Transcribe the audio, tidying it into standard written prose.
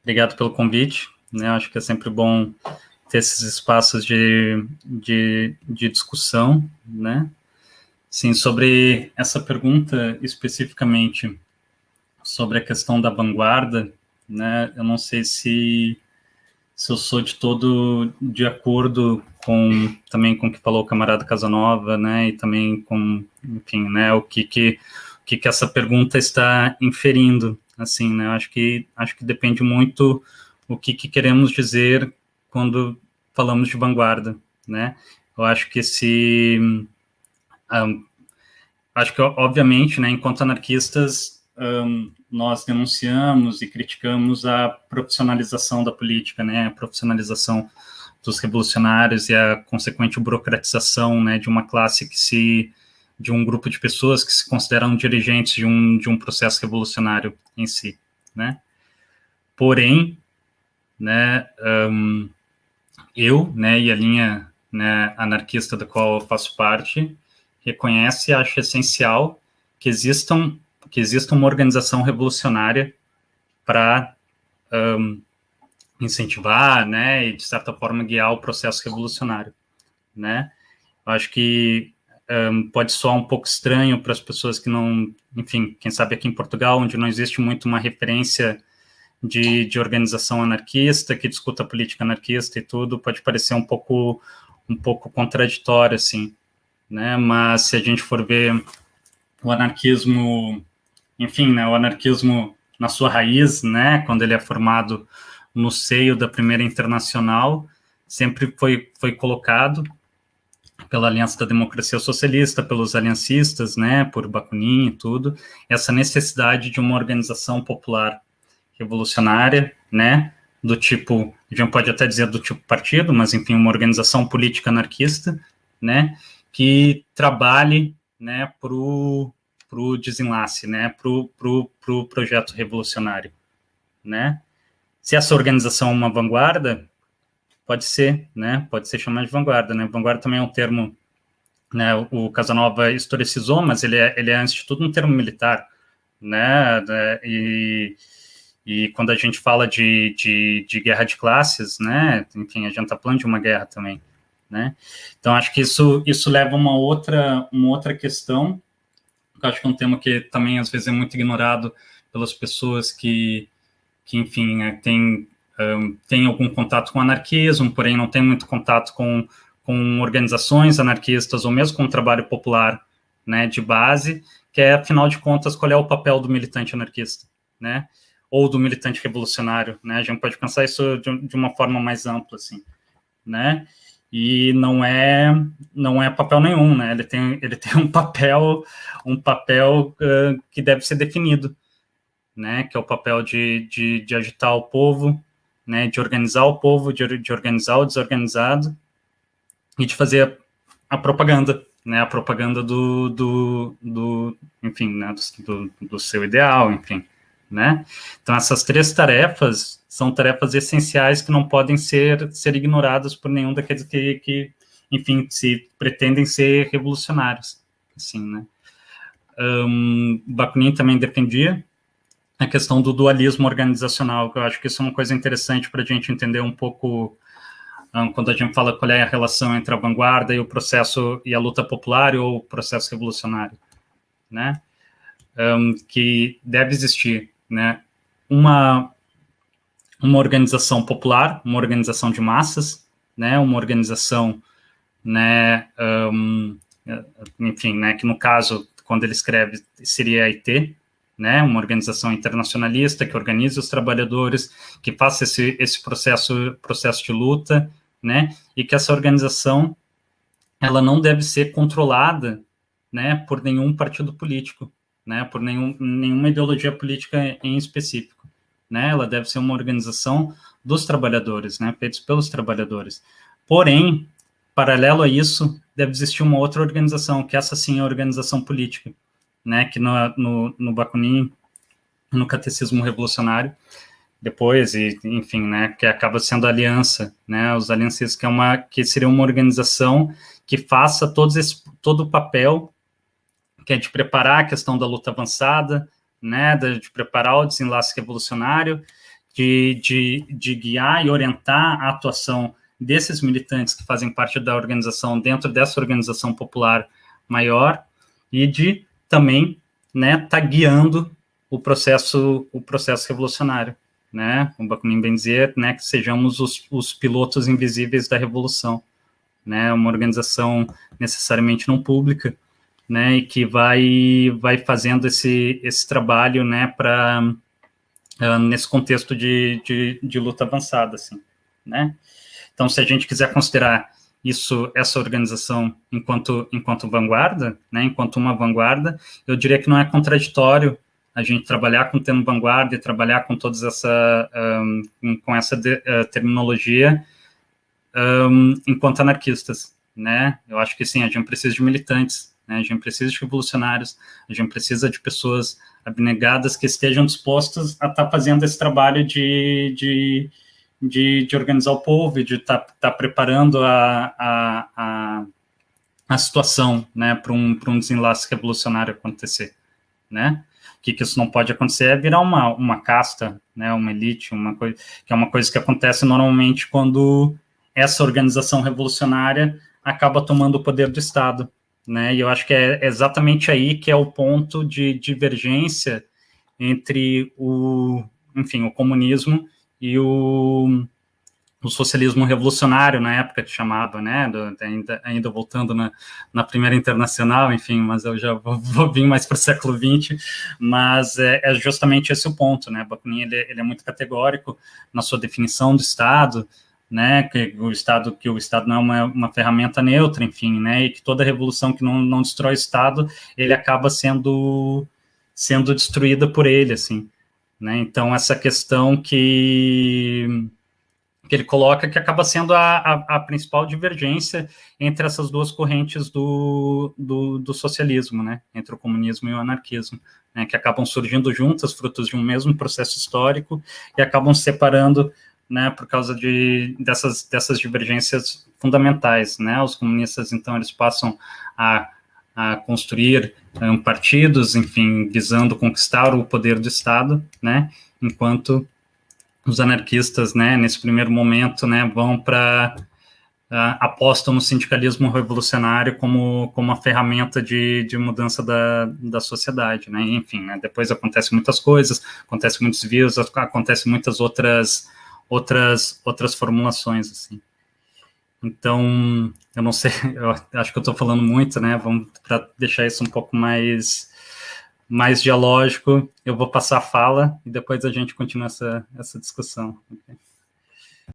Obrigado pelo convite, né? Acho que é sempre bom ter esses espaços de discussão, né? Sim, sobre essa pergunta especificamente sobre a questão da vanguarda, né? Eu não sei se eu sou de todo de acordo também com o que falou o camarada Casanova, né? E também com, enfim, né? O que essa pergunta está inferindo, assim, né? Acho que depende muito o que queremos dizer quando falamos de vanguarda, né? Eu acho que acho que, obviamente, né, enquanto anarquistas, nós denunciamos e criticamos a profissionalização da política, né, a profissionalização dos revolucionários e a consequente burocratização, né, de uma classe de um grupo de pessoas que se consideram dirigentes de um processo revolucionário em si, né. Porém, né, eu, né, e a linha, né, anarquista da qual eu faço parte, reconhece e acha essencial que exista uma organização revolucionária para incentivar, né, e de certa forma guiar o processo revolucionário, né. Eu acho que pode soar um pouco estranho para as pessoas que não, enfim, quem sabe aqui em Portugal, onde não existe muito uma referência de organização anarquista, que discuta política anarquista e tudo, pode parecer um pouco contraditório, assim, né, mas se a gente for ver o anarquismo, enfim, né, o anarquismo na sua raiz, né, quando ele é formado no seio da Primeira Internacional, sempre foi colocado pela Aliança da Democracia Socialista, pelos aliancistas, né, por Bakunin e tudo, essa necessidade de uma organização popular revolucionária, né, do tipo, a gente pode até dizer do tipo partido, mas enfim, uma organização política anarquista, né, que trabalhe, né, pro desenlace, né, pro projeto revolucionário, né. Se essa organização é uma vanguarda, pode ser, né, pode ser chamada de vanguarda, né. Vanguarda também é um termo, né, o Casanova historicizou, mas ele é antes de tudo um termo militar, né, e quando a gente fala de guerra de classes, né, enfim, a gente está falando de uma guerra também, né. Então, acho que isso leva a uma outra questão, que eu acho que é um tema que também, às vezes, é muito ignorado pelas pessoas que enfim, tem algum contato com anarquismo, porém não tem muito contato com organizações anarquistas, ou mesmo com o trabalho popular, né, de base, que é, afinal de contas, qual é o papel do militante anarquista, né, ou do militante revolucionário, né, a gente pode pensar isso de uma forma mais ampla, assim, né, e não é papel nenhum, né, ele tem um papel que deve ser definido, né, que é o papel de agitar o povo, né, de organizar o povo, de organizar o desorganizado e de fazer a propaganda, né, a propaganda enfim, né, do seu ideal, enfim, né. Então, essas três tarefas são tarefas essenciais que não podem ser ignoradas por nenhum daqueles que enfim, se pretendem ser revolucionários, assim, né. Bakunin também defendia a questão do dualismo organizacional, que eu acho que isso é uma coisa interessante para a gente entender um pouco quando a gente fala qual é a relação entre a vanguarda e o processo e a luta popular ou o processo revolucionário, né? Que deve existir, né? Uma organização popular, uma organização de massas, né? Uma organização, né? Enfim, né? Que no caso, quando ele escreve, seria a IT, né, uma organização internacionalista que organize os trabalhadores, que faça esse processo de luta, né, e que essa organização ela não deve ser controlada, né, por nenhum partido político, né, por nenhuma ideologia política em específico, né, ela deve ser uma organização dos trabalhadores, né, feitos pelos trabalhadores. Porém, paralelo a isso, deve existir uma outra organização, que essa sim é a organização política, né, que no Bakunin, no Catecismo Revolucionário, depois, e, enfim, né, que acaba sendo a aliança, né, os aliancistas, que seria uma organização que faça todo o papel, que é de preparar a questão da luta avançada, né, de preparar o desenlace revolucionário, de guiar e orientar a atuação desses militantes que fazem parte da organização dentro dessa organização popular maior e de também, né, tá guiando o processo revolucionário, né, como Bakunin bem dizer, né, que sejamos os pilotos invisíveis da revolução, né, uma organização necessariamente não pública, né, e que vai fazendo esse trabalho, né, para nesse contexto de luta avançada, assim, né. Então, se a gente quiser considerar essa organização enquanto vanguarda, né, enquanto uma vanguarda, eu diria que não é contraditório a gente trabalhar com o termo vanguarda e trabalhar com toda essa terminologia enquanto anarquistas, né? Eu acho que sim, a gente precisa de militantes, né? A gente precisa de revolucionários, a gente precisa de pessoas abnegadas que estejam dispostas a estar fazendo esse trabalho de organizar o povo e de estar preparando a situação, né, para um desenlace revolucionário acontecer, né? O que isso não pode acontecer é virar uma casta, né, uma elite, que é uma coisa que acontece normalmente quando essa organização revolucionária acaba tomando o poder do Estado, né? E eu acho que é exatamente aí que é o ponto de divergência entre o comunismo e o socialismo revolucionário, na época que chamava, né, ainda voltando na Primeira Internacional, enfim, mas eu já vou vir mais para o século XX, mas é justamente esse o ponto, né, Bakunin, ele é muito categórico na sua definição do Estado, né, que o Estado não é uma ferramenta neutra, enfim, né, e que toda revolução que não destrói o Estado, ele acaba sendo destruída por ele, assim, né, então essa questão que ele coloca que acaba sendo a principal divergência entre essas duas correntes do socialismo, né, entre o comunismo e o anarquismo, né, que acabam surgindo juntas, frutos de um mesmo processo histórico, e acabam se separando, né, por causa dessas divergências fundamentais, né, os comunistas, então, eles passam a construir partidos, enfim, visando conquistar o poder do Estado, né, enquanto os anarquistas, né, nesse primeiro momento, né, vão para apostam no sindicalismo revolucionário como uma ferramenta de mudança da sociedade, né, enfim, né, depois acontecem muitas coisas, acontecem muitos desvios, acontecem muitas outras formulações, assim. Então, eu não sei, eu acho que eu estou falando muito, né, vamos para deixar isso um pouco mais dialógico, eu vou passar a fala e depois a gente continua essa discussão.